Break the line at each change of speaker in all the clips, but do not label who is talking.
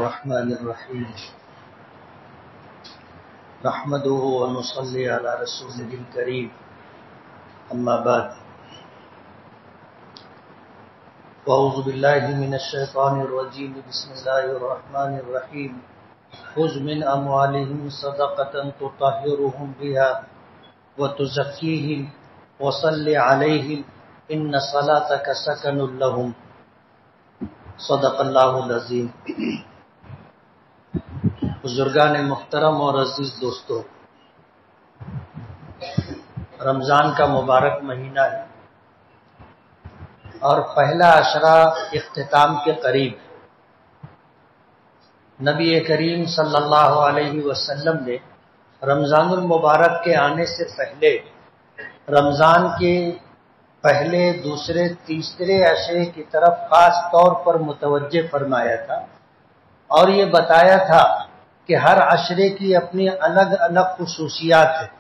الرحمن الرحيم نحمده ونصلي على رسوله الكريم أما بعد أعوذ بالله من الشيطان الرجيم بسم الله الرحمن الرحيم خذ من أموالهم صدقة تطهرهم بها وتزكيهم وصل عليهم إن صلاتك سكن لهم صدق اللہ العظیم۔ بزرگان محترم اور عزیز دوستو، رمضان کا مبارک مہینہ ہے اور پہلا عشرہ اختتام کے قریب۔ نبی کریم صلی اللہ علیہ وسلم نے رمضان المبارک کے آنے سے پہلے رمضان کے پہلے، دوسرے، تیسرے عشرے کی طرف خاص طور پر متوجہ فرمایا تھا اور یہ بتایا تھا کہ ہر عشرے کی اپنی الگ الگ خصوصیات ہیں۔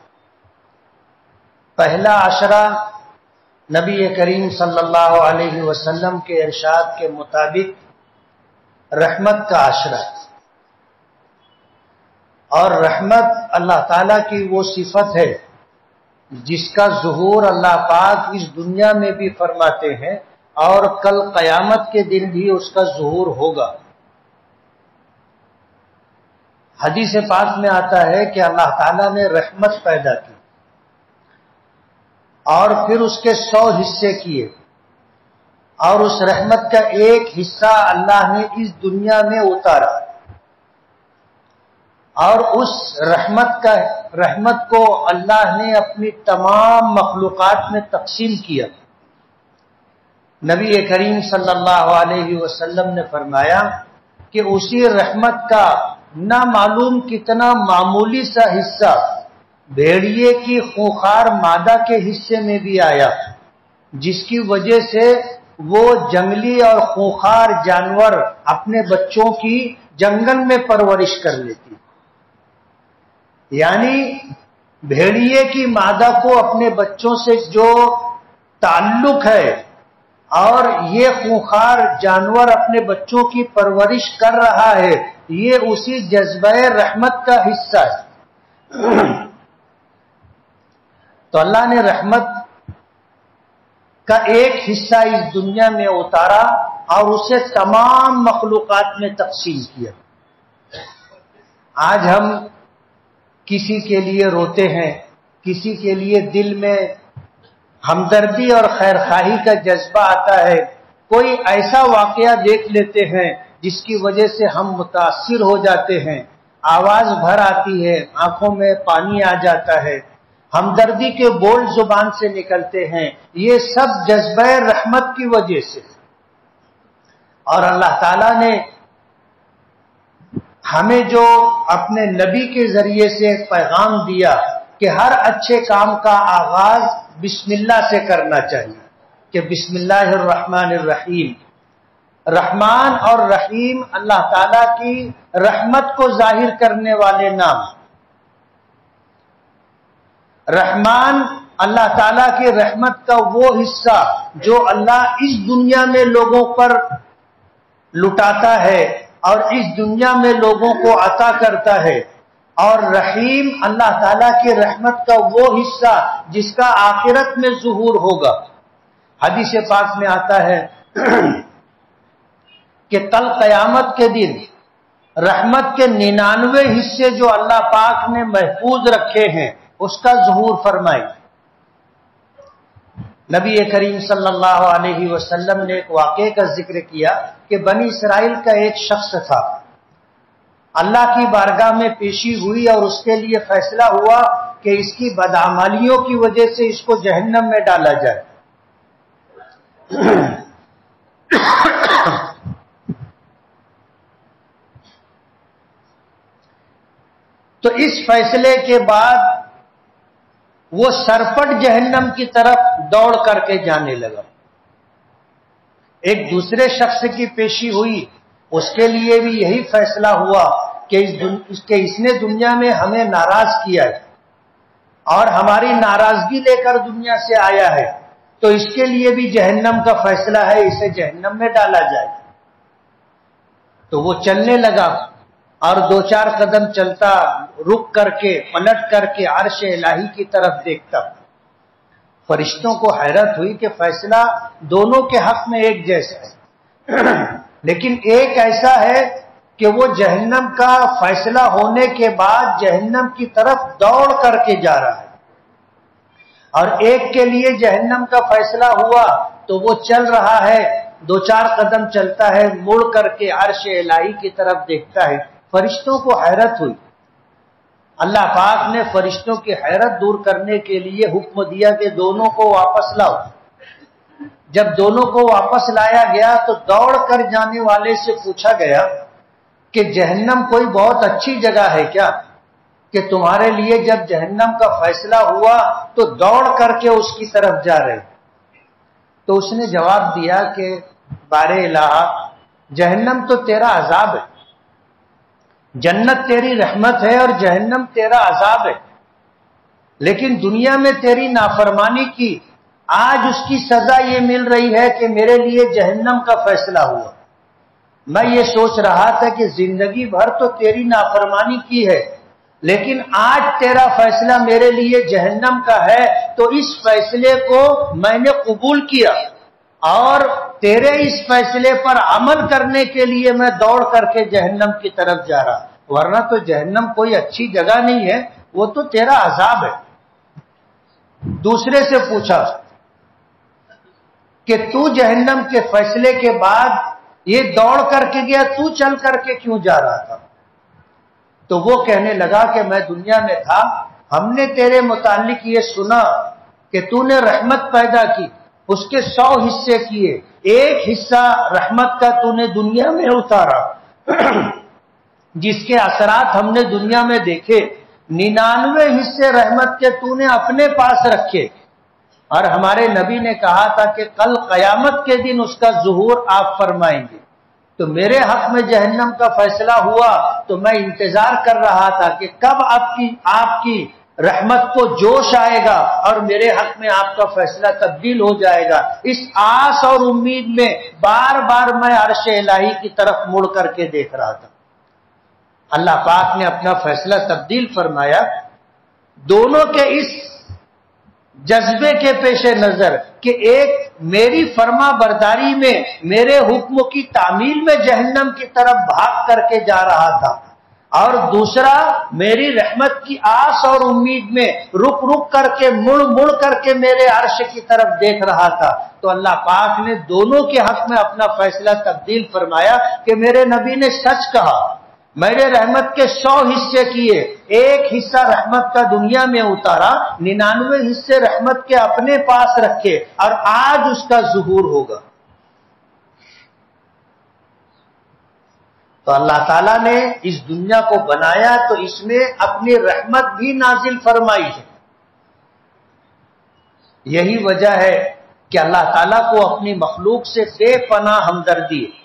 پہلا عشرہ نبی کریم صلی اللہ علیہ وسلم کے ارشاد کے مطابق رحمت کا عشرہ ہے، اور رحمت اللہ تعالیٰ کی وہ صفت ہے جس کا ظہور اللہ پاک اس دنیا میں بھی فرماتے ہیں اور کل قیامت کے دن بھی اس کا ظہور ہوگا۔ حدیث پاک میں آتا ہے کہ اللہ تعالیٰ نے رحمت پیدا کی اور پھر اس کے 100 حصے کیے، اور اس رحمت کا ایک حصہ اللہ نے اس دنیا میں اتارا اور اس رحمت کو اللہ نے اپنی تمام مخلوقات میں تقسیم کیا۔ نبی کریم صلی اللہ علیہ وسلم نے فرمایا کہ اسی رحمت کا نہ معلوم کتنا معمولی سا حصہ بھیڑیے کی خونخوار مادہ کے حصے میں بھی آیا، جس کی وجہ سے وہ جنگلی اور خونخوار جانور اپنے بچوں کی جنگل میں پرورش کر لیتی۔ یعنی بھیڑیے کی مادہ کو اپنے بچوں سے جو تعلق ہے اور یہ خونخوار جانور اپنے بچوں کی پرورش کر رہا ہے، یہ اسی جذبہ رحمت کا حصہ ہے۔ تو اللہ نے رحمت کا ایک حصہ اس دنیا میں اتارا اور اسے تمام مخلوقات میں تقسیم کیا۔ آج ہم کسی کے لیے روتے ہیں، کسی کے لیے دل میں ہمدردی اور خیرخواہی کا جذبہ آتا ہے، کوئی ایسا واقعہ دیکھ لیتے ہیں جس کی وجہ سے ہم متاثر ہو جاتے ہیں، آواز بھر آتی ہے، آنکھوں میں پانی آ جاتا ہے، ہمدردی کے بول زبان سے نکلتے ہیں، یہ سب جذبہ رحمت کی وجہ سے۔ اور اللہ تعالیٰ نے ہمیں جو اپنے نبی کے ذریعے سے ایک پیغام دیا کہ ہر اچھے کام کا آغاز بسم اللہ سے کرنا چاہیے، کہ بسم اللہ الرحمن الرحیم۔ رحمان اور رحیم اللہ تعالیٰ کی رحمت کو ظاہر کرنے والے نام۔ رحمان اللہ تعالیٰ کی رحمت کا وہ حصہ جو اللہ اس دنیا میں لوگوں پر لٹاتا ہے اور اس دنیا میں لوگوں کو عطا کرتا ہے، اور رحیم اللہ تعالیٰ کی رحمت کا وہ حصہ جس کا آخرت میں ظہور ہوگا۔ حدیث پاک میں آتا ہے کہ کل قیامت کے دن رحمت کے 99 حصے جو اللہ پاک نے محفوظ رکھے ہیں اس کا ظہور فرمائے۔ نبی کریم صلی اللہ علیہ وسلم نے ایک واقعے کا ذکر کیا کہ بنی اسرائیل کا ایک شخص تھا، اللہ کی بارگاہ میں پیشی ہوئی اور اس کے لیے فیصلہ ہوا کہ اس کی بدعمالیوں کی وجہ سے اس کو جہنم میں ڈالا جائے۔ تو اس فیصلے کے بعد وہ سرپٹ جہنم کی طرف دوڑ کر کے جانے لگا۔ ایک دوسرے شخص کی پیشی ہوئی، اس کے لیے بھی یہی فیصلہ ہوا کہ اس نے دنیا میں ہمیں ناراض کیا ہے اور ہماری ناراضگی لے کر دنیا سے آیا ہے، تو اس کے لیے بھی جہنم کا فیصلہ ہے، اسے جہنم میں ڈالا جائے۔ تو وہ چلنے لگا اور 2-4 قدم چلتا، رک کر کے پلٹ کر کے عرش الہی کی طرف دیکھتا۔ فرشتوں کو حیرت ہوئی کہ فیصلہ دونوں کے حق میں ایک جیسا ہے، لیکن ایک ایسا ہے کہ وہ جہنم کا فیصلہ ہونے کے بعد جہنم کی طرف دوڑ کر کے جا رہا ہے، اور ایک کے لیے جہنم کا فیصلہ ہوا تو وہ چل رہا ہے، 2-4 قدم چلتا ہے، مڑ کر کے عرش الہی کی طرف دیکھتا ہے۔ فرشتوں کو حیرت ہوئی۔ اللہ پاک نے فرشتوں کی حیرت دور کرنے کے لیے حکم دیا کہ دونوں کو واپس لاؤ۔ جب دونوں کو واپس لایا گیا تو دوڑ کر جانے والے سے پوچھا گیا کہ جہنم کوئی بہت اچھی جگہ ہے کیا کہ تمہارے لیے جب جہنم کا فیصلہ ہوا تو دوڑ کر کے اس کی طرف جا رہے؟ تو اس نے جواب دیا کہ بار الہ، جہنم تو تیرا عذاب ہے، جنت تیری رحمت ہے اور جہنم تیرا عذاب ہے، لیکن دنیا میں تیری نافرمانی کی، آج اس کی سزا یہ مل رہی ہے کہ میرے لیے جہنم کا فیصلہ ہوا۔ میں یہ سوچ رہا تھا کہ زندگی بھر تو تیری نافرمانی کی ہے، لیکن آج تیرا فیصلہ میرے لیے جہنم کا ہے، تو اس فیصلے کو میں نے قبول کیا اور تیرے اس فیصلے پر عمل کرنے کے لیے میں دوڑ کر کے جہنم کی طرف جا رہا، ورنہ تو جہنم کوئی اچھی جگہ نہیں ہے، وہ تو تیرا عذاب ہے۔ دوسرے سے پوچھا کہ تو جہنم کے فیصلے کے بعد یہ دوڑ کر کے گیا، تو چل کر کے کیوں جا رہا تھا؟ تو وہ کہنے لگا کہ میں دنیا میں تھا، ہم نے تیرے متعلق یہ سنا کہ تو نے رحمت پیدا کی، اس کے 100 حصے کیے، ایک حصہ رحمت کا تو نے دنیا میں اتارا جس کے اثرات ہم نے دنیا میں دیکھے، 99 حصے رحمت کے تو نے اپنے پاس رکھے، اور ہمارے نبی نے کہا تھا کہ کل قیامت کے دن اس کا ظہور آپ فرمائیں گے۔ تو میرے حق میں جہنم کا فیصلہ ہوا تو میں انتظار کر رہا تھا کہ کب آپ کی رحمت کو جوش آئے گا اور میرے حق میں آپ کا فیصلہ تبدیل ہو جائے گا۔ اس آس اور امید میں بار بار میں عرش الہی کی طرف مڑ کر کے دیکھ رہا تھا۔ اللہ پاک نے اپنا فیصلہ تبدیل فرمایا۔ دونوں کے اس جذبے کے پیش نظر کہ ایک میری فرما برداری میں، میرے حکم کی تعمیل میں جہنم کی طرف بھاگ کر کے جا رہا تھا، اور دوسرا میری رحمت کی آس اور امید میں رک رک کر کے مڑ کر کے میرے عرش کی طرف دیکھ رہا تھا، تو اللہ پاک نے دونوں کے حق میں اپنا فیصلہ تبدیل فرمایا کہ میرے نبی نے سچ کہا، میرے رحمت کے 100 حصے کیے، ایک حصہ رحمت کا دنیا میں اتارا، 99 حصے رحمت کے اپنے پاس رکھے، اور آج اس کا ظہور ہوگا۔ تو اللہ تعالیٰ نے اس دنیا کو بنایا تو اس میں اپنی رحمت بھی نازل فرمائی ہے۔ یہی وجہ ہے کہ اللہ تعالیٰ کو اپنی مخلوق سے بے پناہ ہمدردی ہے۔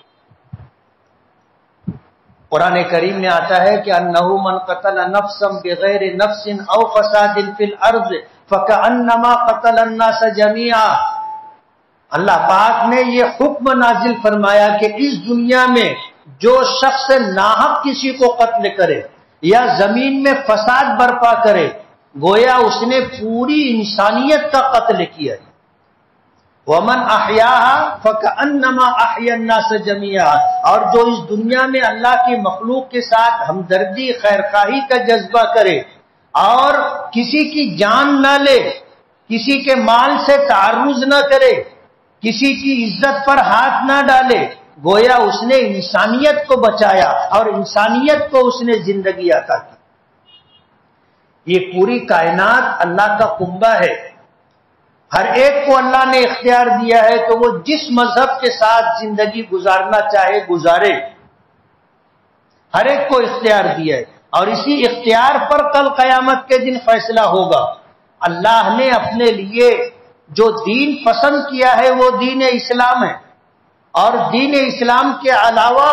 قرآن کریم میں آتا ہے کہ انہو من قتل نفسا بغیر نفس او فساد فی الارض فکأنما قتل الناس جميعا۔ اللہ پاک نے یہ حکم نازل فرمایا کہ اس دنیا میں جو شخص ناحق کسی کو قتل کرے یا زمین میں فساد برپا کرے، گویا اس نے پوری انسانیت کا قتل کیا ہے۔ وَمَنْ أَحْيَاهَا فَكَأَنَّمَا أَحْيَا النَّاسَ جَمِيعًا، اور جو اس دنیا میں اللہ کی مخلوق کے ساتھ ہمدردی خیرخواہی کا جذبہ کرے اور کسی کی جان نہ لے، کسی کے مال سے تعرض نہ کرے، کسی کی عزت پر ہاتھ نہ ڈالے، گویا اس نے انسانیت کو بچایا اور انسانیت کو اس نے زندگی عطا کی۔ یہ پوری کائنات اللہ کا کنبہ ہے، ہر ایک کو اللہ نے اختیار دیا ہے کہ وہ جس مذہب کے ساتھ زندگی گزارنا چاہے گزارے، ہر ایک کو اختیار دیا ہے، اور اسی اختیار پر کل قیامت کے دن فیصلہ ہوگا۔ اللہ نے اپنے لیے جو دین پسند کیا ہے وہ دین اسلام ہے، اور دین اسلام کے علاوہ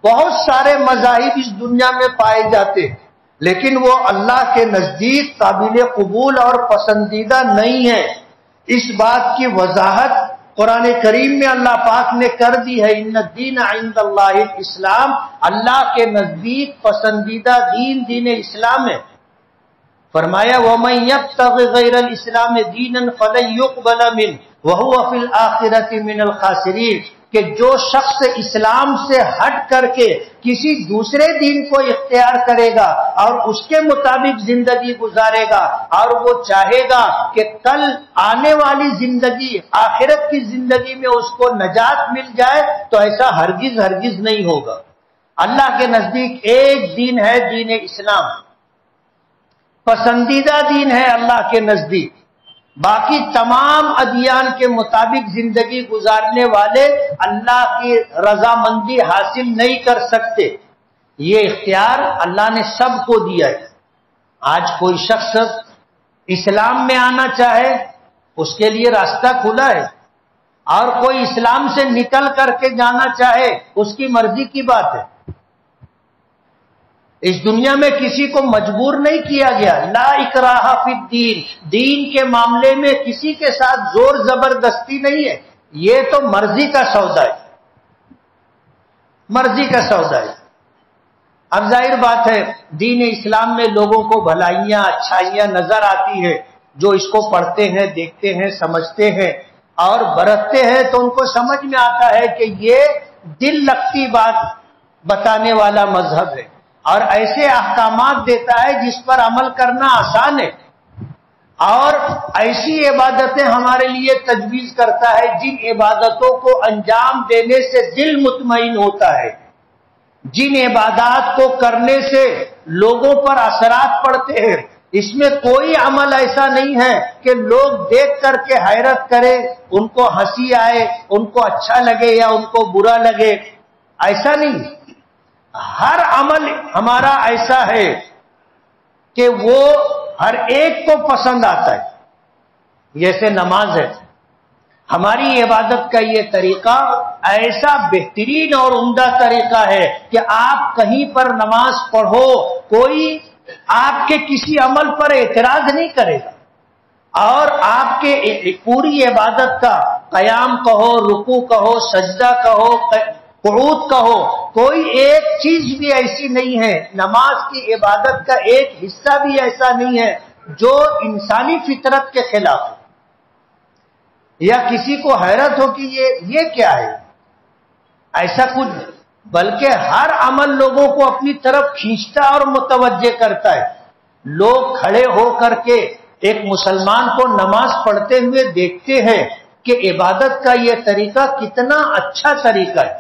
بہت سارے مذاہب اس دنیا میں پائے جاتے ہیں، لیکن وہ اللہ کے نزدیک قابل قبول اور پسندیدہ نہیں ہے۔ اس بات کی وضاحت قرآن کریم میں اللہ پاک نے کر دی ہے، ان الدین عند اللہ الاسلام، اللہ کے نزدیک پسندیدہ دین دین اسلام ہے۔ فرمایا وَمَن يَبْتَغِ غَيْرَ الْإِسْلَامِ دِينًا فَلَن يُقْبَلَ مِنْهُ وَهُوَ فِي الْآخِرَةِ مِنَ الْخَاسِرِينَ، کہ جو شخص اسلام سے ہٹ کر کے کسی دوسرے دین کو اختیار کرے گا اور اس کے مطابق زندگی گزارے گا اور وہ چاہے گا کہ کل آنے والی زندگی، آخرت کی زندگی میں اس کو نجات مل جائے، تو ایسا ہرگز ہرگز نہیں ہوگا۔ اللہ کے نزدیک ایک دین ہے، دین اسلام، پسندیدہ دین ہے اللہ کے نزدیک۔ باقی تمام ادیان کے مطابق زندگی گزارنے والے اللہ کی رضامندی حاصل نہیں کر سکتے۔ یہ اختیار اللہ نے سب کو دیا ہے۔ آج کوئی شخص اسلام میں آنا چاہے اس کے لیے راستہ کھلا ہے، اور کوئی اسلام سے نکل کر کے جانا چاہے اس کی مرضی کی بات ہے۔ اس دنیا میں کسی کو مجبور نہیں کیا گیا، لا اکراہ فی الدین، دین کے معاملے میں کسی کے ساتھ زور زبردستی نہیں ہے، یہ تو مرضی کا سودا ہے، مرضی کا سودا ہے۔ اب ظاہر بات ہے دین اسلام میں لوگوں کو بھلائیاں اچھائیاں نظر آتی ہے، جو اس کو پڑھتے ہیں، دیکھتے ہیں، سمجھتے ہیں اور برتتے ہیں، تو ان کو سمجھ میں آتا ہے کہ یہ دل لگتی بات بتانے والا مذہب ہے، اور ایسے احکامات دیتا ہے جس پر عمل کرنا آسان ہے، اور ایسی عبادتیں ہمارے لیے تجویز کرتا ہے جن عبادتوں کو انجام دینے سے دل مطمئن ہوتا ہے، جن عبادات کو کرنے سے لوگوں پر اثرات پڑتے ہیں۔ اس میں کوئی عمل ایسا نہیں ہے کہ لوگ دیکھ کر کے حیرت کرے، ان کو ہنسی آئے، ان کو اچھا لگے یا ان کو برا لگے، ایسا نہیں۔ ہر عمل ہمارا ایسا ہے کہ وہ ہر ایک کو پسند آتا ہے۔ جیسے نماز ہے، ہماری عبادت کا یہ طریقہ ایسا بہترین اور عمدہ طریقہ ہے کہ آپ کہیں پر نماز پڑھو، کوئی آپ کے کسی عمل پر اعتراض نہیں کرے گا، اور آپ کے پوری عبادت کا قیام کہو، رکوع کہو، سجدہ کہو، قعود کہو، کوئی ایک چیز بھی ایسی نہیں ہے، نماز کی عبادت کا ایک حصہ بھی ایسا نہیں ہے جو انسانی فطرت کے خلاف ہے، یا کسی کو حیرت ہو کہ یہ کیا ہے، ایسا کچھ، بلکہ ہر عمل لوگوں کو اپنی طرف کھینچتا اور متوجہ کرتا ہے۔ لوگ کھڑے ہو کر کے ایک مسلمان کو نماز پڑھتے ہوئے دیکھتے ہیں کہ عبادت کا یہ طریقہ کتنا اچھا طریقہ ہے۔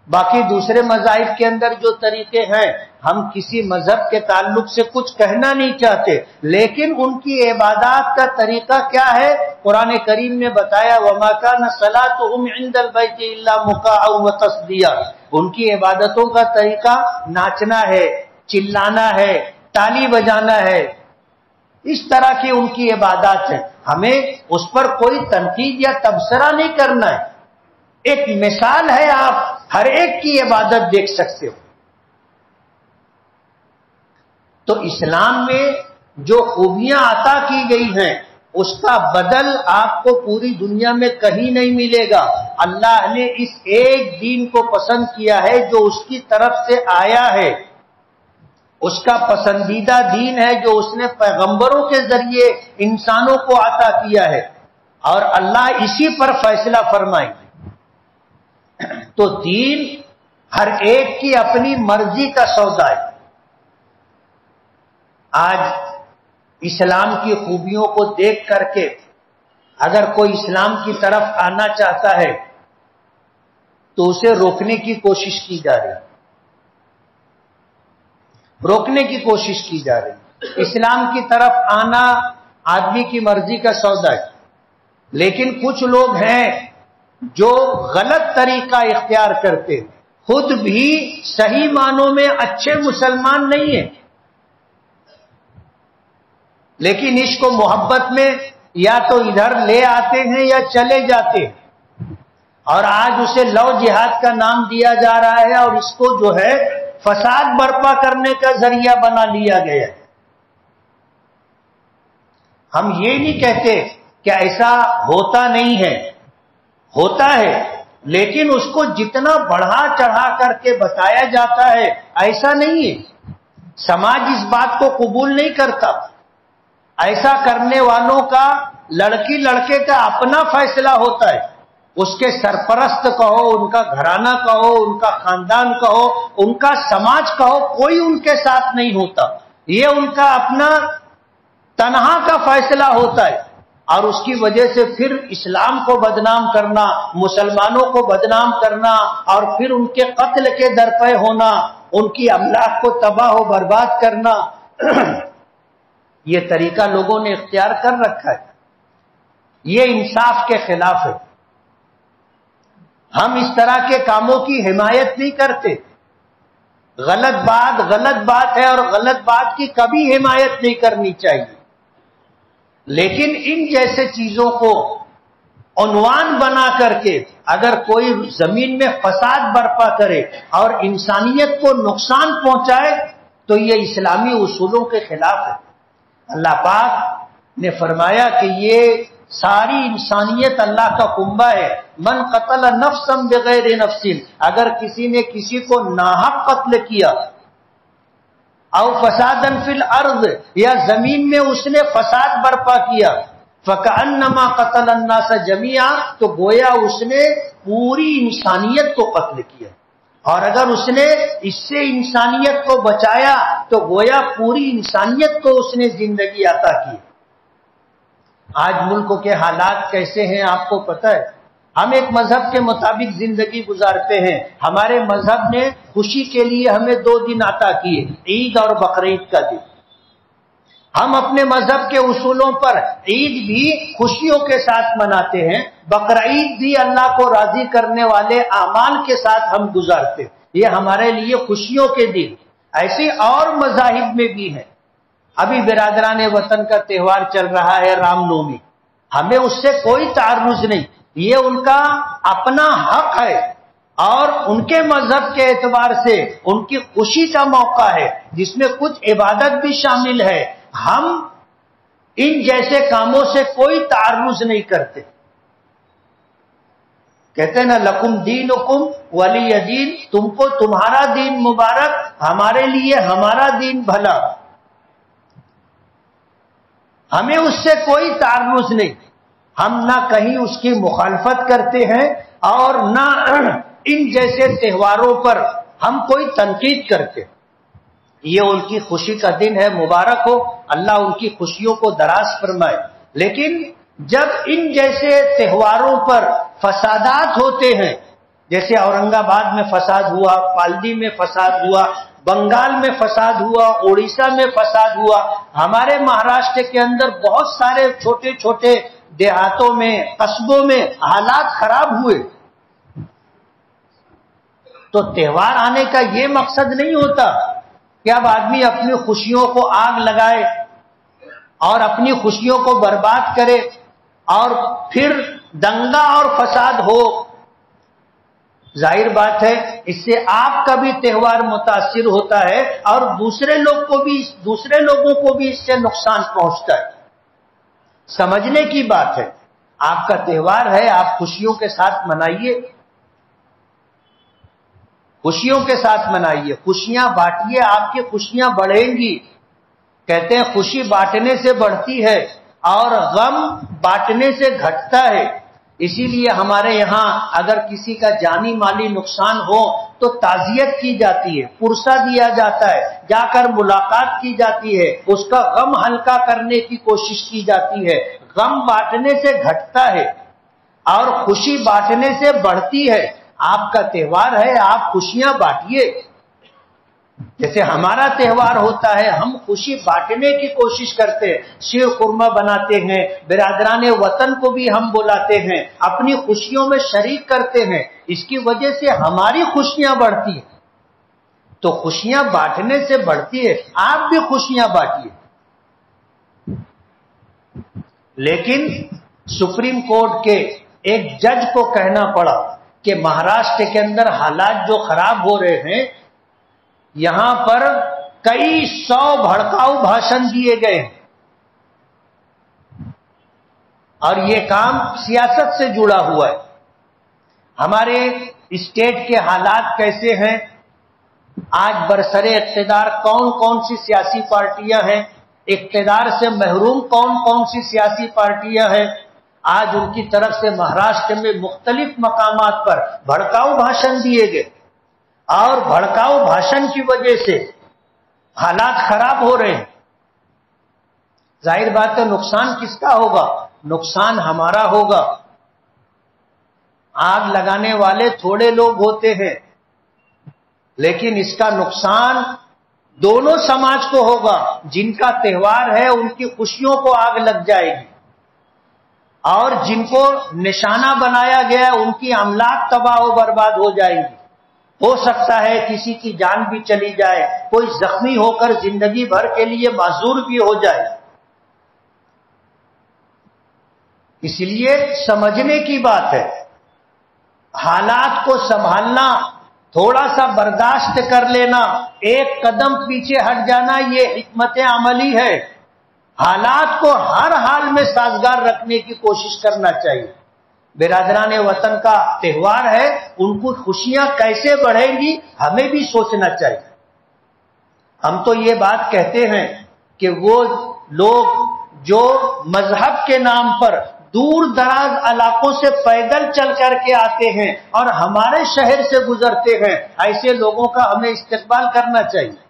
باقی دوسرے مذاہب کے اندر جو طریقے ہیں، ہم کسی مذہب کے تعلق سے کچھ کہنا نہیں چاہتے، لیکن ان کی عبادات کا طریقہ کیا ہے؟ قرآن کریم نے بتایا وَمَا كَانَ صَلَاتُهُمْ عِندَ الْبَيْتِ إِلَّا مُكَاءً وَتَصْدِيًّا، ان کی عبادتوں کا طریقہ ناچنا ہے، چلانا ہے، تالی بجانا ہے، اس طرح کی ان کی عبادات ہیں۔ ہمیں اس پر کوئی تنقید یا تبصرہ نہیں کرنا ہے، ایک مثال ہے، آپ ہر ایک کی عبادت دیکھ سکتے ہو۔ تو اسلام میں جو خوبیاں عطا کی گئی ہیں اس کا بدل آپ کو پوری دنیا میں کہیں نہیں ملے گا۔ اللہ نے اس ایک دین کو پسند کیا ہے جو اس کی طرف سے آیا ہے، اس کا پسندیدہ دین ہے جو اس نے پیغمبروں کے ذریعے انسانوں کو عطا کیا ہے، اور اللہ اسی پر فیصلہ فرمائے۔ تو دین ہر ایک کی اپنی مرضی کا سودا ہے۔ آج اسلام کی خوبیوں کو دیکھ کر کے اگر کوئی اسلام کی طرف آنا چاہتا ہے تو اسے روکنے کی کوشش کی جا رہی، روکنے کی کوشش کی جا رہی۔ اسلام کی طرف آنا آدمی کی مرضی کا سودا ہے، لیکن کچھ لوگ ہیں جو غلط طریقہ اختیار کرتے، خود بھی صحیح معنوں میں اچھے مسلمان نہیں ہیں، لیکن عشق و محبت میں یا تو ادھر لے آتے ہیں یا چلے جاتے ہیں، اور آج اسے لو جہاد کا نام دیا جا رہا ہے اور اس کو جو ہے فساد برپا کرنے کا ذریعہ بنا لیا گیا ہے۔ ہم یہ نہیں کہتے کہ ایسا ہوتا نہیں ہے، ہوتا ہے، لیکن اس کو جتنا بڑھا چڑھا کر کے بتایا جاتا ہے ایسا نہیں ہے. سماج اس بات کو قبول نہیں کرتا. ایسا کرنے والوں کا لڑکی لڑکے کا اپنا فیصلہ ہوتا ہے. اس کے سرپرست کہو، ان کا گھرانہ کہو، ان کا خاندان کہو، ان کا سماج کہو، کوئی ان کے ساتھ نہیں ہوتا. یہ ان کا اپنا تنہا کا فیصلہ ہوتا ہے. اور اس کی وجہ سے پھر اسلام کو بدنام کرنا، مسلمانوں کو بدنام کرنا، اور پھر ان کے قتل کے درپے ہونا، ان کی املاک کو تباہ و برباد کرنا، یہ طریقہ لوگوں نے اختیار کر رکھا ہے. یہ انصاف کے خلاف ہے. ہم اس طرح کے کاموں کی حمایت نہیں کرتے. غلط بات ہے، اور غلط بات کی کبھی حمایت نہیں کرنی چاہیے. لیکن ان جیسے چیزوں کو عنوان بنا کر کے اگر کوئی زمین میں فساد برپا کرے اور انسانیت کو نقصان پہنچائے تو یہ اسلامی اصولوں کے خلاف ہے. اللہ پاک نے فرمایا کہ یہ ساری انسانیت اللہ کا کنبہ ہے. من قتل نفسا بغیر نفس، اگر کسی نے کسی کو ناحق قتل کیا، او فسادا فی الارض، یا زمین میں اس نے فساد برپا کیا، فکأنما قتل الناس جميعا، تو گویا اس نے پوری انسانیت کو قتل کیا. اور اگر اس نے اس سے انسانیت کو بچایا تو گویا پوری انسانیت کو اس نے زندگی عطا کی. آج ملک کے حالات کیسے ہیں آپ کو پتہ ہے. ہم ایک مذہب کے مطابق زندگی گزارتے ہیں. ہمارے مذہب نے خوشی کے لیے ہمیں 2 دن عطا کیے، عید اور بقرعید کا دن. ہم اپنے مذہب کے اصولوں پر عید بھی خوشیوں کے ساتھ مناتے ہیں، بقرعید بھی اللہ کو راضی کرنے والے اعمال کے ساتھ ہم گزارتے ہیں. یہ ہمارے لیے خوشیوں کے دن. ایسے اور مذاہب میں بھی ہیں. ابھی برادران وطن کا تہوار چل رہا ہے، رام نومی. ہمیں اس سے کوئی تعرض نہیں، یہ ان کا اپنا حق ہے، اور ان کے مذہب کے اعتبار سے ان کی خوشی کا موقع ہے جس میں کچھ عبادت بھی شامل ہے. ہم ان جیسے کاموں سے کوئی تعرض نہیں کرتے. کہتے ہیں نا، لکم دینکم ولی دین، تم کو تمہارا دین مبارک، ہمارے لیے ہمارا دین بھلا. ہمیں اس سے کوئی تعرض نہیں. ہم نہ کہیں اس کی مخالفت کرتے ہیں، اور نہ ان جیسے تہواروں پر ہم کوئی تنقید کرتے. یہ ان کی خوشی کا دن ہے، مبارک ہو، اللہ ان کی خوشیوں کو دراز فرمائے. لیکن جب ان جیسے تہواروں پر فسادات ہوتے ہیں، جیسے اورنگ آباد میں فساد ہوا، پالدی میں فساد ہوا، بنگال میں فساد ہوا، اڑیسہ میں فساد ہوا، ہمارے مہاراشٹر کے اندر بہت سارے چھوٹے چھوٹے دیہاتوں میں، قصبوں میں حالات خراب ہوئے، تو تہوار آنے کا یہ مقصد نہیں ہوتا کہ اب آدمی اپنی خوشیوں کو آگ لگائے اور اپنی خوشیوں کو برباد کرے اور پھر دنگا اور فساد ہو. ظاہر بات ہے اس سے آپ کا بھی تہوار متاثر ہوتا ہے، اور دوسرے لوگوں کو بھی اس سے نقصان پہنچتا ہے. سمجھنے کی بات ہے. آپ کا تہوار ہے، آپ خوشیوں کے ساتھ منائیے، خوشیوں کے ساتھ منائیے، خوشیاں بانٹیے، آپ کی خوشیاں بڑھیں گی. کہتے ہیں خوشی بانٹنے سے بڑھتی ہے اور غم بانٹنے سے گھٹتا ہے. اسی لیے ہمارے یہاں اگر کسی کا جانی مالی نقصان ہو تو تعزیت کی جاتی ہے، پرسہ دیا جاتا ہے، جا کر ملاقات کی جاتی ہے، اس کا غم ہلکا کرنے کی کوشش کی جاتی ہے. غم بانٹنے سے گھٹتا ہے اور خوشی بانٹنے سے بڑھتی ہے. آپ کا تہوار ہے، آپ خوشیاں بانٹیے. جیسے ہمارا تہوار ہوتا ہے، ہم خوشی بانٹنے کی کوشش کرتے ہیں، شیر خورمہ بناتے ہیں، برادران وطن کو بھی ہم بلاتے ہیں، اپنی خوشیوں میں شریک کرتے ہیں. اس کی وجہ سے ہماری خوشیاں بڑھتی ہیں. تو خوشیاں بانٹنے سے بڑھتی ہے، آپ بھی خوشیاں بانٹیے. لیکن سپریم کورٹ کے ایک جج کو کہنا پڑا کہ مہاراشٹر کے اندر حالات جو خراب ہو رہے ہیں، یہاں پر کئی 100 بھڑکاؤ بھاشن دیے گئے ہیں، اور یہ کام سیاست سے جڑا ہوا ہے. ہمارے اسٹیٹ کے حالات کیسے ہیں، آج برسر اقتدار کون کون سی سیاسی پارٹیاں ہیں، اقتدار سے محروم کون کون سی سیاسی پارٹیاں ہیں، آج ان کی طرف سے مہاراشٹر میں مختلف مقامات پر بھڑکاؤ بھاشن دیے گئے، اور بھڑکاؤ بھاشن کی وجہ سے حالات خراب ہو رہے ہیں۔ ظاہر بات ہے نقصان کس کا ہوگا؟ نقصان ہمارا ہوگا۔ آگ لگانے والے تھوڑے لوگ ہوتے ہیں، لیکن اس کا نقصان دونوں سماج کو ہوگا۔ جن کا تہوار ہے ان کی خوشیوں کو آگ لگ جائے گی، اور جن کو نشانہ بنایا گیا ہے ان کی املاک تباہ و برباد ہو جائے گی۔ ہو سکتا ہے کسی کی جان بھی چلی جائے، کوئی زخمی ہو کر زندگی بھر کے لیے معذور بھی ہو جائے۔ اس لیے سمجھنے کی بات ہے، حالات کو سنبھالنا، تھوڑا سا برداشت کر لینا، ایک قدم پیچھے ہٹ جانا، یہ حکمت عملی ہے۔ حالات کو ہر حال میں سازگار رکھنے کی کوشش کرنا چاہیے۔ برادران وطن کا تہوار ہے، ان کو خوشیاں کیسے بڑھیں گی ہمیں بھی سوچنا چاہیے۔ ہم تو یہ بات کہتے ہیں کہ وہ لوگ جو مذہب کے نام پر دور دراز علاقوں سے پیدل چل کر کے آتے ہیں اور ہمارے شہر سے گزرتے ہیں، ایسے لوگوں کا ہمیں استقبال کرنا چاہیے،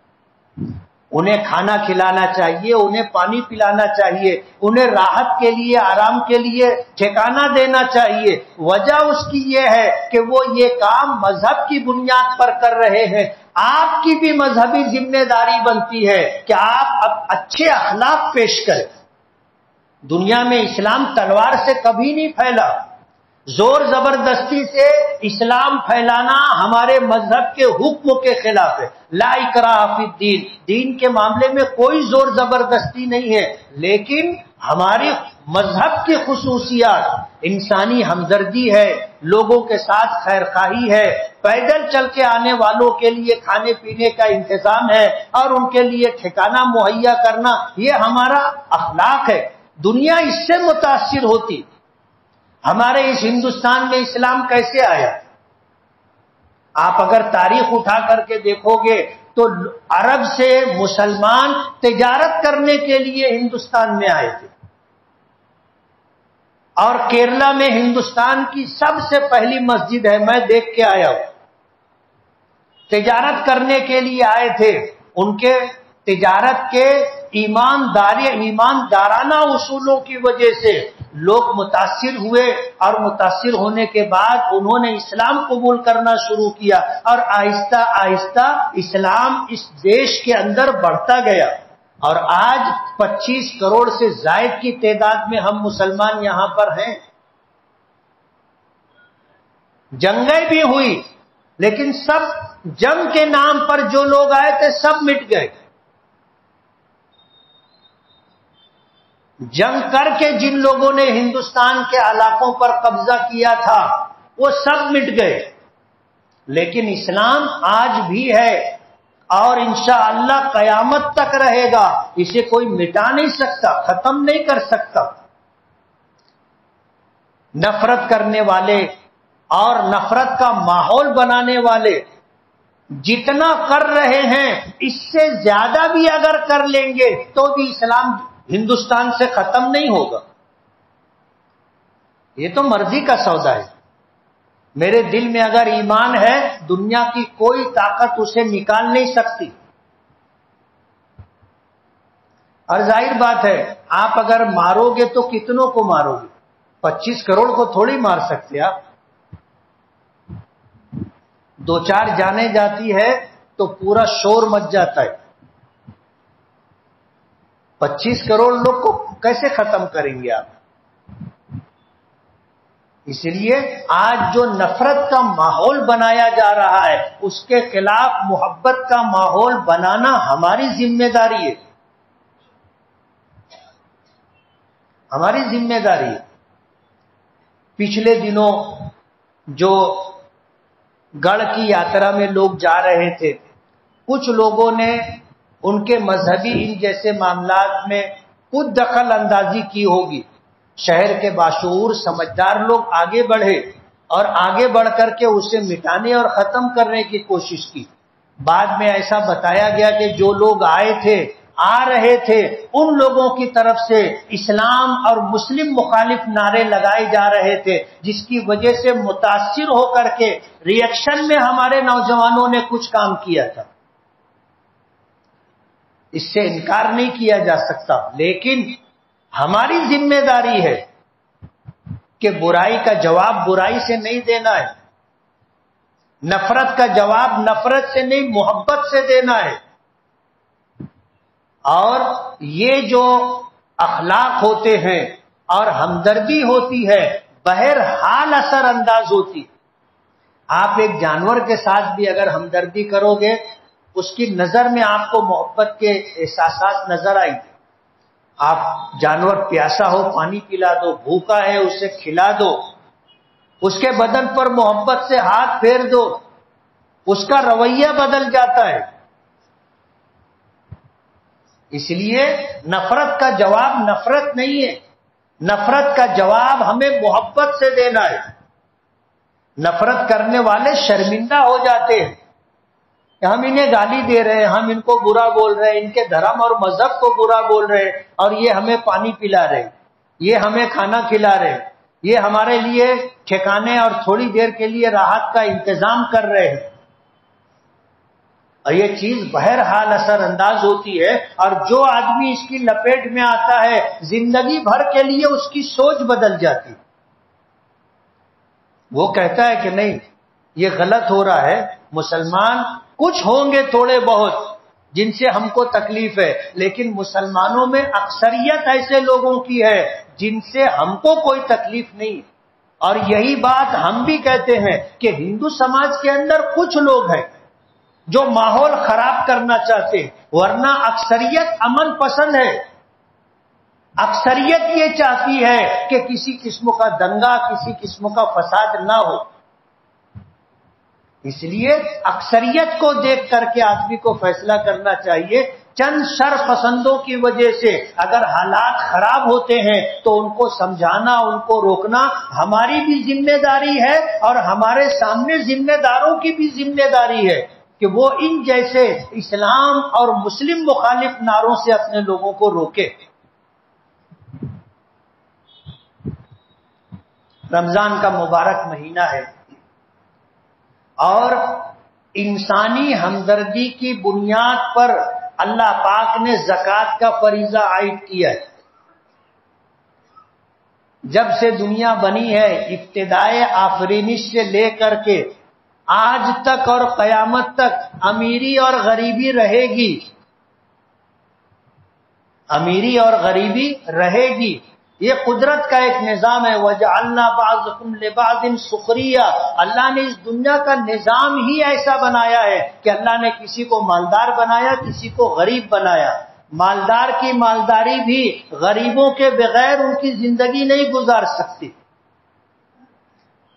انہیں کھانا کھلانا چاہیے، انہیں پانی پلانا چاہیے، انہیں راحت کے لیے، آرام کے لیے ٹھکانہ دینا چاہیے۔ وجہ اس کی یہ ہے کہ وہ یہ کام مذہب کی بنیاد پر کر رہے ہیں۔ آپ کی بھی مذہبی ذمہ داری بنتی ہے کہ آپ اچھے اخلاق پیش کریں۔ دنیا میں اسلام تلوار سے کبھی نہیں پھیلا، زور زبردستی سے اسلام پھیلانا ہمارے مذہب کے حکم کے خلاف ہے۔ لا اکراہ فی الدین، دین کے معاملے میں کوئی زور زبردستی نہیں ہے، لیکن ہماری مذہب کی خصوصیات انسانی ہمدردی ہے، لوگوں کے ساتھ خیر خواہی ہے، پیدل چل کے آنے والوں کے لیے کھانے پینے کا انتظام ہے اور ان کے لیے ٹھکانہ مہیا کرنا، یہ ہمارا اخلاق ہے۔ دنیا اس سے متاثر ہوتی۔ ہمارے اس ہندوستان میں اسلام کیسے آیا؟ آپ اگر تاریخ اٹھا کر کے دیکھو گے تو عرب سے مسلمان تجارت کرنے کے لیے ہندوستان میں آئے تھے، اور کیرلا میں ہندوستان کی سب سے پہلی مسجد ہے، میں دیکھ کے آیا ہوں۔ تجارت کرنے کے لیے آئے تھے، ان کے تجارت کے ایماندارانہ اصولوں کی وجہ سے لوگ متاثر ہوئے، اور متاثر ہونے کے بعد انہوں نے اسلام قبول کرنا شروع کیا، اور آہستہ آہستہ اسلام اس دیش کے اندر بڑھتا گیا، اور آج 25 کروڑ سے زائد کی تعداد میں ہم مسلمان یہاں پر ہیں۔ جنگیں بھی ہوئی، لیکن سب جنگ کے نام پر جو لوگ آئے تھے سب مٹ گئے۔ جنگ کر کے جن لوگوں نے ہندوستان کے علاقوں پر قبضہ کیا تھا وہ سب مٹ گئے، لیکن اسلام آج بھی ہے اور انشاءاللہ قیامت تک رہے گا۔ اسے کوئی مٹا نہیں سکتا، ختم نہیں کر سکتا۔ نفرت کرنے والے اور نفرت کا ماحول بنانے والے جتنا کر رہے ہیں اس سے زیادہ بھی اگر کر لیں گے تو بھی اسلام ہندوستان سے ختم نہیں ہوگا۔ یہ تو مرضی کا سودا ہے۔ میرے دل میں اگر ایمان ہے دنیا کی کوئی طاقت اسے نکال نہیں سکتی۔ اور ظاہر بات ہے آپ اگر مارو گے تو کتنوں کو مارو گے؟ 25 کروڑ کو تھوڑی مار سکتے آپ۔ 2-4 جانے جاتی ہے تو پورا شور مچ جاتا ہے۔ 25 کروڑ لوگ کو کیسے ختم کریں گے آپ؟ اس لیے آج جو نفرت کا ماحول بنایا جا رہا ہے اس کے خلاف محبت کا ماحول بنانا ہماری ذمہ داری ہے، ہماری ذمہ داری ہے۔ پچھلے دنوں جو گڑھ کی یاترا میں لوگ جا رہے تھے، کچھ لوگوں نے ان کے مذہبی ان جیسے معاملات میں خود دخل اندازی کی ہوگی۔ شہر کے باشعور سمجھدار لوگ آگے بڑھے اور آگے بڑھ کر کے اسے مٹانے اور ختم کرنے کی کوشش کی۔ بعد میں ایسا بتایا گیا کہ جو لوگ آ رہے تھے ان لوگوں کی طرف سے اسلام اور مسلم مخالف نعرے لگائے جا رہے تھے، جس کی وجہ سے متاثر ہو کر کے ری ایکشن میں ہمارے نوجوانوں نے کچھ کام کیا تھا۔ اس سے انکار نہیں کیا جا سکتا، لیکن ہماری ذمہ داری ہے کہ برائی کا جواب برائی سے نہیں دینا ہے، نفرت کا جواب نفرت سے نہیں محبت سے دینا ہے، اور یہ جو اخلاق ہوتے ہیں اور ہمدردی ہوتی ہے بہرحال اثر انداز ہوتی۔ آپ ایک جانور کے ساتھ بھی اگر ہمدردی کرو گے، اس کی نظر میں آپ کو محبت کے احساسات نظر آئیں گے۔ آپ جانور پیاسا ہو پانی پلا دو، بھوکا ہے اسے کھلا دو، اس کے بدن پر محبت سے ہاتھ پھیر دو، اس کا رویہ بدل جاتا ہے۔ اس لیے نفرت کا جواب نفرت نہیں ہے، نفرت کا جواب ہمیں محبت سے دینا ہے۔ نفرت کرنے والے شرمندہ ہو جاتے ہیں کہ ہم انہیں گالی دے رہے ہیں، ہم ان کو برا بول رہے ہیں، ان کے دھرم اور مذہب کو برا بول رہے ہیں، اور یہ ہمیں پانی پلا رہے ہیں، یہ ہمیں کھانا کھلا رہے ہیں، یہ ہمارے لیے ٹھکانے اور تھوڑی دیر کے لیے راحت کا انتظام کر رہے ہیں۔ اور یہ چیز بہرحال اثر انداز ہوتی ہے، اور جو آدمی اس کی لپیٹ میں آتا ہے زندگی بھر کے لیے اس کی سوچ بدل جاتی۔ وہ کہتا ہے کہ نہیں یہ غلط ہو رہا ہے، مسلمان کچھ ہوں گے تھوڑے بہت جن سے ہم کو تکلیف ہے، لیکن مسلمانوں میں اکثریت ایسے لوگوں کی ہے جن سے ہم کو کوئی تکلیف نہیں۔ اور یہی بات ہم بھی کہتے ہیں کہ ہندو سماج کے اندر کچھ لوگ ہیں جو ماحول خراب کرنا چاہتے ہیں، ورنہ اکثریت امن پسند ہے۔ اکثریت یہ چاہتی ہے کہ کسی قسم کا دنگا، کسی قسم کا فساد نہ ہو۔ اس لیے اکثریت کو دیکھ کر کے آدمی کو فیصلہ کرنا چاہیے۔ چند شر پسندوں کی وجہ سے اگر حالات خراب ہوتے ہیں تو ان کو سمجھانا، ان کو روکنا ہماری بھی ذمہ داری ہے، اور ہمارے سامنے ذمہ داروں کی بھی ذمہ داری ہے کہ وہ ان جیسے اسلام اور مسلم مخالف نعروں سے اپنے لوگوں کو روکے۔ رمضان کا مبارک مہینہ ہے، اور انسانی ہمدردی کی بنیاد پر اللہ پاک نے زکوٰۃ کا فریضہ عائد کیا ہے۔ جب سے دنیا بنی ہے، ابتدائے آفرینش سے لے کر کے آج تک اور قیامت تک امیری اور غریبی رہے گی، امیری اور غریبی رہے گی۔ یہ قدرت کا ایک نظام ہے۔ وَجَعَلْنَا بَعْضَكُمْ لِبَعْضٍ سُخْرِيًّا، اللہ نے اس دنیا کا نظام ہی ایسا بنایا ہے کہ اللہ نے کسی کو مالدار بنایا، کسی کو غریب بنایا۔ مالدار کی مالداری بھی غریبوں کے بغیر ان کی زندگی نہیں گزار سکتی۔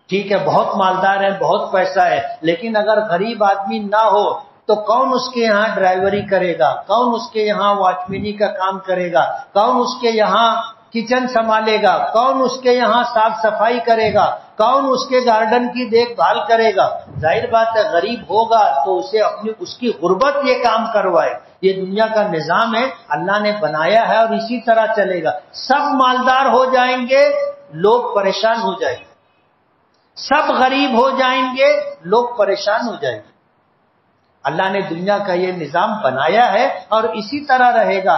ٹھیک ہے بہت مالدار ہے، بہت پیسہ ہے، لیکن اگر غریب آدمی نہ ہو تو کون اس کے یہاں ڈرائیوری کرے گا، کون اس کے یہاں واچمینی کا کام کرے گا، کون اس کے یہاں کچن سنبھالے گا، کون اس کے یہاں صاف صفائی کرے گا، کون اس کے گارڈن کی دیکھ بھال کرے گا؟ ظاہر بات ہے غریب ہوگا تو اسے اس کی غربت یہ کام کروائے۔ یہ دنیا کا نظام ہے، اللہ نے بنایا ہے، اور اسی طرح چلے گا۔ سب مالدار ہو جائیں گے، لوگ پریشان ہو جائیں گے، سب غریب ہو جائیں گے، لوگ پریشان ہو جائیں گے۔ اللہ نے دنیا کا یہ نظام بنایا ہے اور اسی طرح رہے گا۔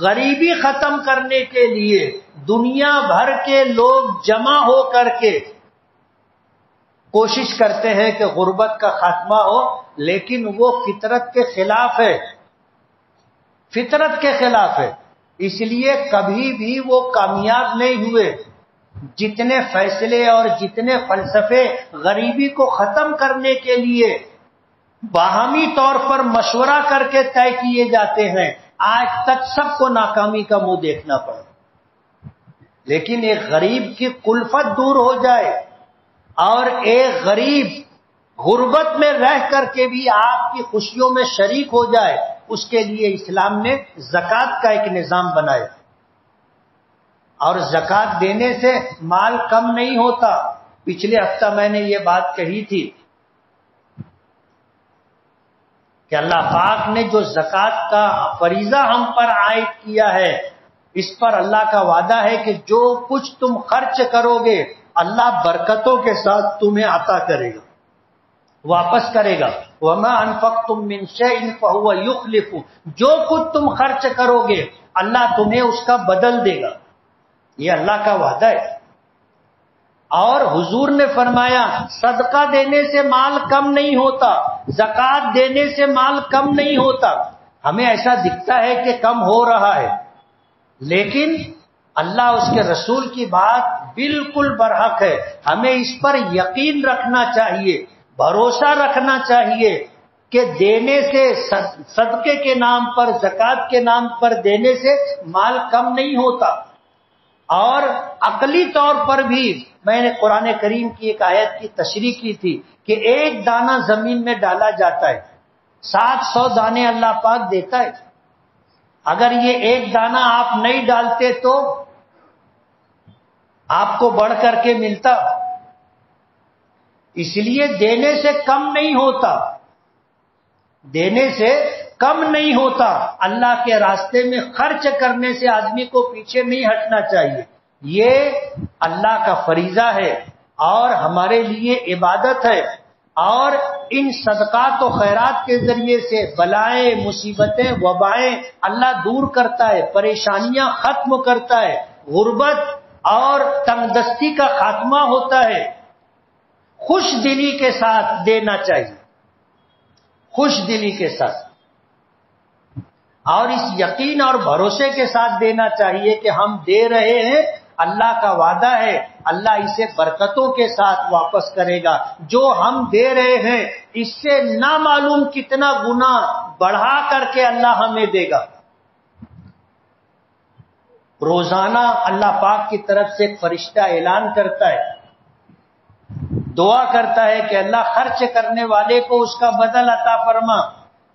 غریبی ختم کرنے کے لیے دنیا بھر کے لوگ جمع ہو کر کے کوشش کرتے ہیں کہ غربت کا خاتمہ ہو، لیکن وہ فطرت کے خلاف ہے، فطرت کے خلاف ہے۔ اس لیے کبھی بھی وہ کامیاب نہیں ہوئے۔ جتنے فیصلے اور جتنے فلسفے غریبی کو ختم کرنے کے لیے باہمی طور پر مشورہ کر کے طے کیے جاتے ہیں، آج تک سب کو ناکامی کا منہ دیکھنا پڑا۔ لیکن ایک غریب کی کلفت دور ہو جائے اور ایک غریب غربت میں رہ کر کے بھی آپ کی خوشیوں میں شریک ہو جائے، اس کے لیے اسلام نے زکوٰۃ کا ایک نظام بنایا۔ اور زکوٰۃ دینے سے مال کم نہیں ہوتا، پچھلے ہفتہ میں نے یہ بات کہی تھی کہ اللہ پاک نے جو زکوٰۃ کا فریضہ ہم پر عائد کیا ہے، اس پر اللہ کا وعدہ ہے کہ جو کچھ تم خرچ کرو گے اللہ برکتوں کے ساتھ تمہیں عطا کرے گا، واپس کرے گا۔ وَمَا أَنفَقْتُم مِّن شَيْءٍ فَهُوَ يُخْلِفُ، جو کچھ تم خرچ کرو گے اللہ تمہیں اس کا بدل دے گا، یہ اللہ کا وعدہ ہے۔ اور حضور نے فرمایا صدقہ دینے سے مال کم نہیں ہوتا، زکوٰۃ دینے سے مال کم نہیں ہوتا۔ ہمیں ایسا دکھتا ہے کہ کم ہو رہا ہے، لیکن اللہ اس کے رسول کی بات بالکل برحق ہے۔ ہمیں اس پر یقین رکھنا چاہیے، بھروسہ رکھنا چاہیے کہ دینے سے، صدقے کے نام پر، زکوٰۃ کے نام پر دینے سے مال کم نہیں ہوتا۔ اور عقلی طور پر بھی میں نے قرآن کریم کی ایک آیت کی تشریح کی تھی کہ ایک دانہ زمین میں ڈالا جاتا ہے، 700 دانے اللہ پاک دیتا ہے۔ اگر یہ ایک دانہ آپ نہیں ڈالتے تو آپ کو بڑھ کر کے ملتا، اس لیے دینے سے کم نہیں ہوتا، دینے سے کم نہیں ہوتا۔ اللہ کے راستے میں خرچ کرنے سے آدمی کو پیچھے نہیں ہٹنا چاہیے، یہ اللہ کا فریضہ ہے اور ہمارے لیے عبادت ہے۔ اور ان صدقات و خیرات کے ذریعے سے بلائیں، مصیبتیں، وبائیں اللہ دور کرتا ہے، پریشانیاں ختم کرتا ہے، غربت اور تنگ دستی کا خاتمہ ہوتا ہے۔ خوش دلی کے ساتھ دینا چاہیے، خوش دلی کے ساتھ، اور اس یقین اور بھروسے کے ساتھ دینا چاہیے کہ ہم دے رہے ہیں، اللہ کا وعدہ ہے اللہ اسے برکتوں کے ساتھ واپس کرے گا۔ جو ہم دے رہے ہیں اس سے نہ معلوم کتنا گنا بڑھا کر کے اللہ ہمیں دے گا۔ روزانہ اللہ پاک کی طرف سے ایک فرشتہ اعلان کرتا ہے، دعا کرتا ہے کہ اللہ خرچ کرنے والے کو اس کا بدل عطا فرما،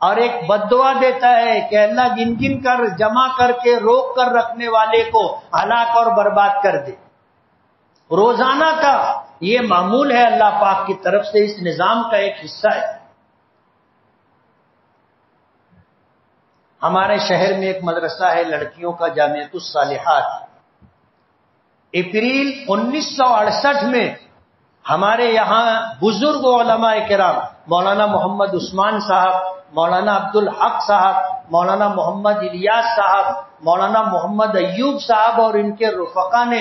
اور ایک بد دعا دیتا ہے کہ اللہ گن گن کر، جمع کر کے، روک کر رکھنے والے کو ہلاک اور برباد کر دے۔ روزانہ کا یہ معمول ہے اللہ پاک کی طرف سے، اس نظام کا ایک حصہ ہے۔ ہمارے شہر میں ایک مدرسہ ہے لڑکیوں کا، جامعۃ الصالحات۔ اپریل 1968 میں ہمارے یہاں بزرگ علماء کرام، مولانا محمد عثمان صاحب، مولانا عبدالحق صاحب، مولانا محمد الیاس صاحب، مولانا محمد ایوب صاحب اور ان کے رفقا نے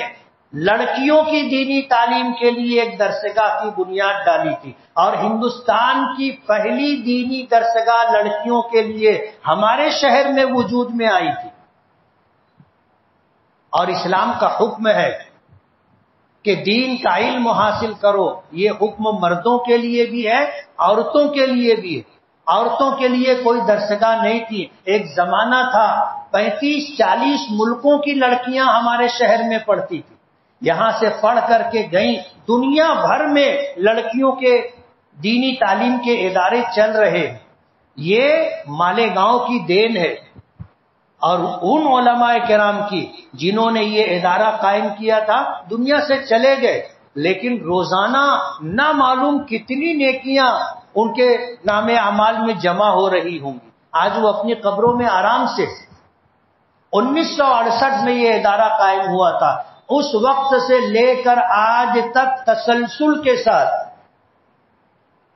لڑکیوں کی دینی تعلیم کے لیے ایک درسگاہ کی بنیاد ڈالی تھی، اور ہندوستان کی پہلی دینی درسگاہ لڑکیوں کے لیے ہمارے شہر میں وجود میں آئی تھی۔ اور اسلام کا حکم ہے کہ دین کا علم حاصل کرو، یہ حکم مردوں کے لیے بھی ہے، عورتوں کے لیے بھی ہے۔ عورتوں کے لیے کوئی درسگاہ نہیں تھی، ایک زمانہ تھا 35-40 ملکوں کی لڑکیاں ہمارے شہر میں پڑھتی تھی، یہاں سے پڑھ کر کے گئیں، دنیا بھر میں لڑکیوں کے دینی تعلیم کے ادارے چل رہے ہیں۔ یہ مالیگاؤں کی دین ہے، اور ان علماء کرام کی جنہوں نے یہ ادارہ قائم کیا تھا دنیا سے چلے گئے، لیکن روزانہ نہ معلوم کتنی نیکیاں ان کے نام اعمال میں جمع ہو رہی ہوں گی۔ آج وہ اپنی قبروں میں آرام سے۔ 1968 میں یہ ادارہ قائم ہوا تھا، اس وقت سے لے کر آج تک تسلسل کے ساتھ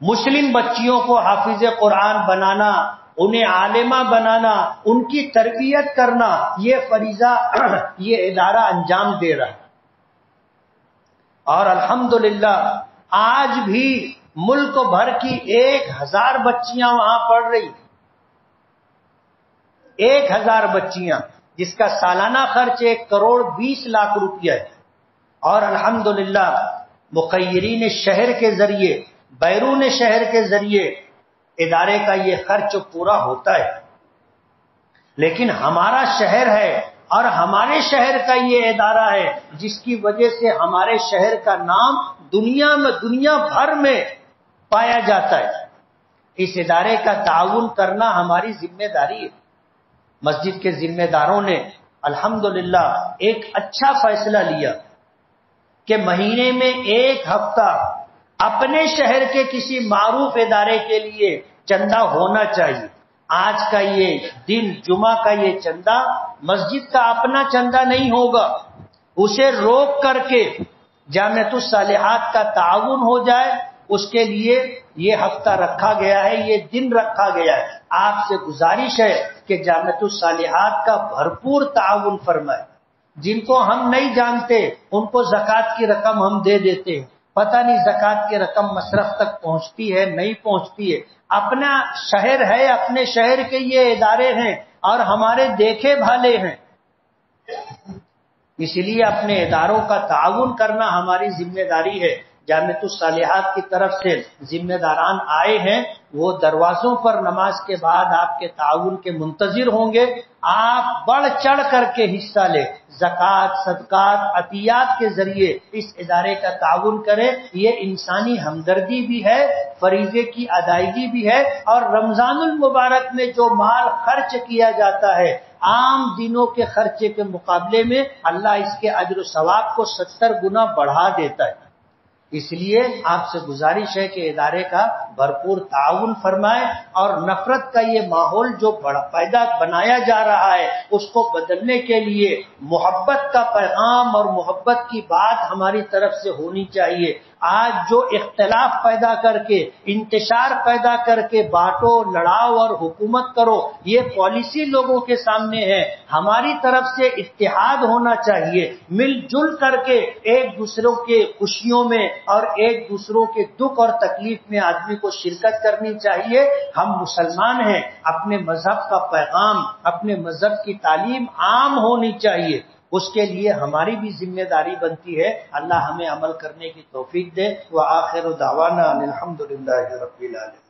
مسلم بچیوں کو حافظ قرآن بنانا، انہیں عالمہ بنانا، ان کی تربیت کرنا، یہ فریضہ یہ ادارہ انجام دے رہا ہے۔ اور الحمدللہ آج بھی ملک بھر کی 1000 بچیاں وہاں پڑھ رہی، 1000 بچیاں، جس کا سالانہ خرچ 1,20,00,000 روپیہ ہے۔ اور الحمدللہ مقیرین شہر کے ذریعے، بیرون شہر کے ذریعے ادارے کا یہ خرچ پورا ہوتا ہے۔ لیکن ہمارا شہر ہے اور ہمارے شہر کا یہ ادارہ ہے جس کی وجہ سے ہمارے شہر کا نام دنیا بھر میں پایا جاتا ہے۔ اس ادارے کا تعاون کرنا ہماری ذمہ داری ہے۔ مسجد کے ذمہ داروں نے الحمدللہ ایک اچھا فیصلہ لیا کہ مہینے میں ایک ہفتہ اپنے شہر کے کسی معروف ادارے کے لیے چندہ ہونا چاہیے. آج کا یہ دن جمعہ کا یہ چندہ مسجد کا اپنا چندہ نہیں ہوگا، اسے روک کر کے جامعۃ الصالحات کا تعاون ہو جائے. اس کے لیے یہ ہفتہ رکھا گیا ہے، یہ دن رکھا گیا ہے. آپ سے گزارش ہے کہ جامعۃ الصالحات کا بھرپور تعاون فرمائے. جن کو ہم نہیں جانتے ان کو زکوٰۃ کی رقم ہم دے دیتے ہیں، پتہ نہیں زکوٰۃ کی رقم مصرف تک پہنچتی ہے نہیں پہنچتی ہے. اپنا شہر ہے، اپنے شہر کے یہ ادارے ہیں اور ہمارے دیکھے بھالے ہیں، اس لیے اپنے اداروں کا تعاون کرنا ہماری ذمہ داری ہے. جامعۃ الصالحات کی طرف سے ذمہ داران آئے ہیں، وہ دروازوں پر نماز کے بعد آپ کے تعاون کے منتظر ہوں گے. آپ بڑھ چڑھ کر کے حصہ لیں، زکوٰۃ، صدقات، عطیات کے ذریعے اس ادارے کا تعاون کریں. یہ انسانی ہمدردی بھی ہے، فریضے کی ادائیگی بھی ہے، اور رمضان المبارک میں جو مال خرچ کیا جاتا ہے عام دنوں کے خرچے کے مقابلے میں اللہ اس کے اجر و ثواب کو 70 گنا بڑھا دیتا ہے. اس لیے آپ سے گزارش ہے کہ ادارے کا بھرپور تعاون فرمائیں، اور نفرت کا یہ ماحول جو پیدا بنایا جا رہا ہے اس کو بدلنے کے لیے محبت کا پیغام اور محبت کی بات ہماری طرف سے ہونی چاہیے. آج جو اختلاف پیدا کر کے، انتشار پیدا کر کے بانٹو، لڑاؤ اور حکومت کرو، یہ پالیسی لوگوں کے سامنے ہے. ہماری طرف سے اتحاد ہونا چاہیے، مل جل کر کے ایک دوسروں کے خوشیوں میں اور ایک دوسروں کے دکھ اور تکلیف میں آدمی کو شرکت کرنی چاہیے. ہم مسلمان ہیں، اپنے مذہب کا پیغام، اپنے مذہب کی تعلیم عام ہونی چاہیے. اس کے لیے ہماری بھی ذمہ داری بنتی ہے. اللہ ہمیں عمل کرنے کی توفیق دے. وآخر دعوانا الحمدللہ رب العالمین.